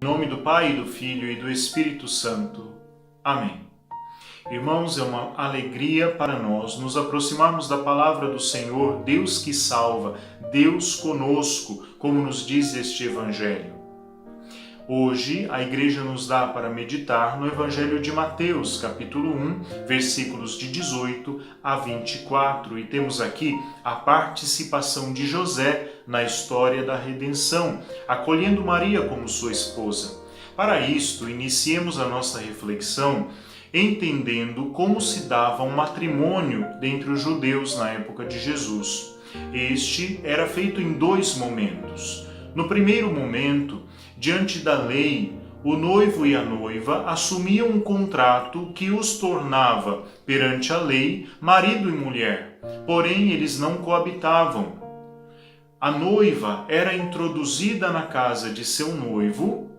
Em nome do Pai, do Filho e do Espírito Santo. Amém. Irmãos, é uma alegria para nós nos aproximarmos da palavra do Senhor, Deus que salva, Deus conosco, como nos diz este Evangelho. Hoje, a Igreja nos dá para meditar no Evangelho de Mateus, capítulo 1, versículos de 18 a 24, e temos aqui a participação de José na história da redenção, acolhendo Maria como sua esposa. Para isto, iniciemos a nossa reflexão entendendo como se dava um matrimônio dentre os judeus na época de Jesus. Este era feito em dois momentos. No primeiro momento, diante da lei, o noivo e a noiva assumiam um contrato que os tornava, perante a lei, marido e mulher. Porém, eles não coabitavam. A noiva era introduzida na casa de seu noivo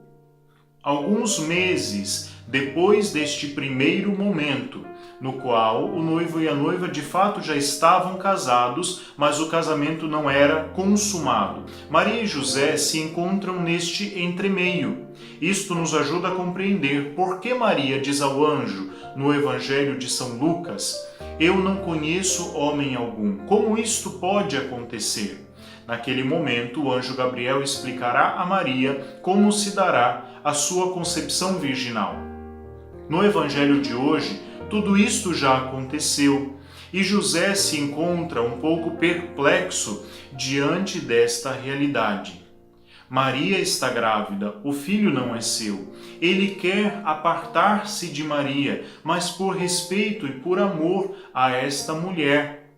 alguns meses depois deste primeiro momento, no qual o noivo e a noiva de fato já estavam casados, mas o casamento não era consumado. Maria e José se encontram neste entremeio. Isto nos ajuda a compreender por que Maria diz ao anjo, no Evangelho de São Lucas, "Eu não conheço homem algum. Como isto pode acontecer?" Naquele momento, o anjo Gabriel explicará a Maria como se dará a sua concepção virginal. No Evangelho de hoje, tudo isto já aconteceu e José se encontra um pouco perplexo diante desta realidade. Maria está grávida, o filho não é seu. Ele quer apartar-se de Maria, mas por respeito e por amor a esta mulher.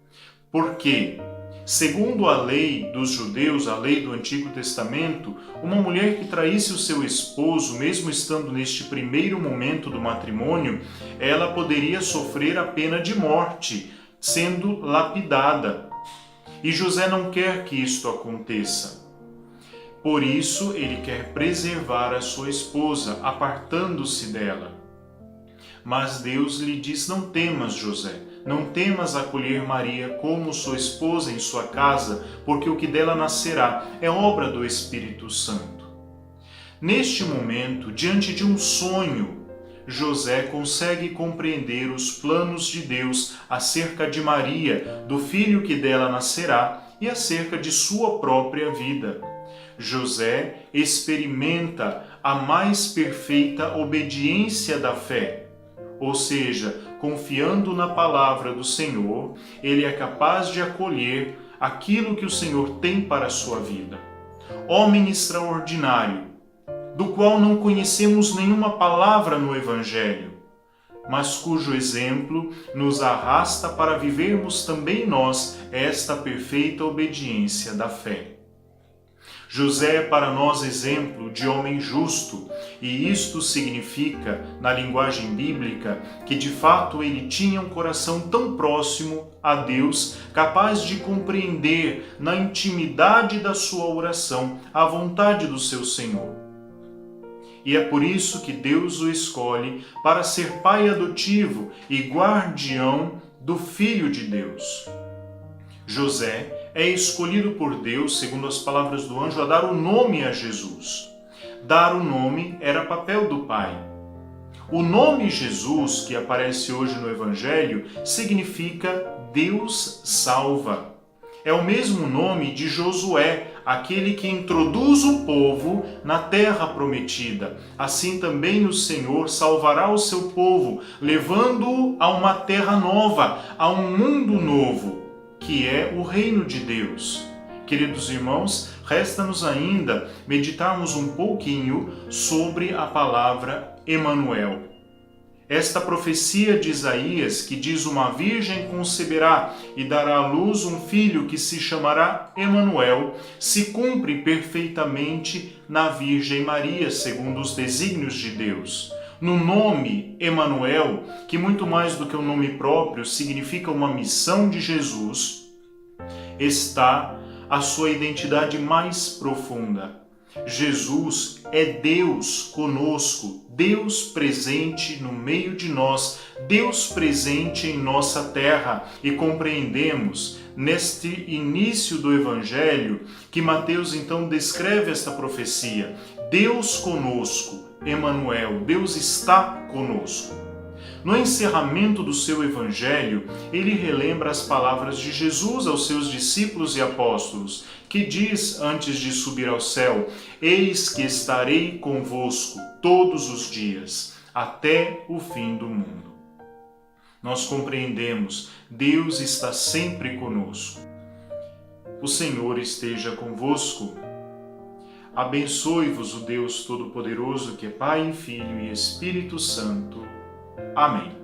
Por quê? Segundo a lei dos judeus, a lei do Antigo Testamento, uma mulher que traísse o seu esposo, mesmo estando neste primeiro momento do matrimônio, ela poderia sofrer a pena de morte, sendo lapidada. E José não quer que isto aconteça. Por isso, ele quer preservar a sua esposa, apartando-se dela. Mas Deus lhe diz: "Não temas, José. Não temas acolher Maria como sua esposa em sua casa, porque o que dela nascerá é obra do Espírito Santo." Neste momento, diante de um sonho, José consegue compreender os planos de Deus acerca de Maria, do filho que dela nascerá e acerca de sua própria vida. José experimenta a mais perfeita obediência da fé, ou seja, confiando na palavra do Senhor, ele é capaz de acolher aquilo que o Senhor tem para a sua vida. Homem extraordinário, do qual não conhecemos nenhuma palavra no Evangelho, mas cujo exemplo nos arrasta para vivermos também nós esta perfeita obediência da fé. José é para nós exemplo de homem justo, e isto significa, na linguagem bíblica, que de fato ele tinha um coração tão próximo a Deus, capaz de compreender na intimidade da sua oração a vontade do seu Senhor. E é por isso que Deus o escolhe para ser pai adotivo e guardião do Filho de Deus. José é escolhido por Deus, segundo as palavras do anjo, a dar o nome a Jesus. Dar o nome era papel do Pai. O nome Jesus, que aparece hoje no Evangelho, significa Deus salva. É o mesmo nome de Josué, aquele que introduz o povo na terra prometida. Assim também o Senhor salvará o seu povo, levando-o a uma terra nova, a um mundo novo, que é o reino de Deus. Queridos irmãos, resta-nos ainda meditarmos um pouquinho sobre a palavra Emanuel. Esta profecia de Isaías, que diz: "Uma virgem conceberá e dará à luz um filho que se chamará Emanuel", se cumpre perfeitamente na Virgem Maria, segundo os desígnios de Deus. No nome Emanuel, que muito mais do que um nome próprio significa uma missão de Jesus, está a sua identidade mais profunda. Jesus é Deus conosco, Deus presente no meio de nós, Deus presente em nossa terra, e compreendemos neste início do Evangelho que Mateus então descreve esta profecia. Deus conosco, Emanuel, Deus está conosco. No encerramento do seu evangelho, ele relembra as palavras de Jesus aos seus discípulos e apóstolos, que diz antes de subir ao céu: Eis que estarei convosco todos os dias, até o fim do mundo. Nós compreendemos, Deus está sempre conosco. O Senhor esteja convosco. Abençoe-vos o Deus Todo-Poderoso, que é Pai, Filho e Espírito Santo. Amém.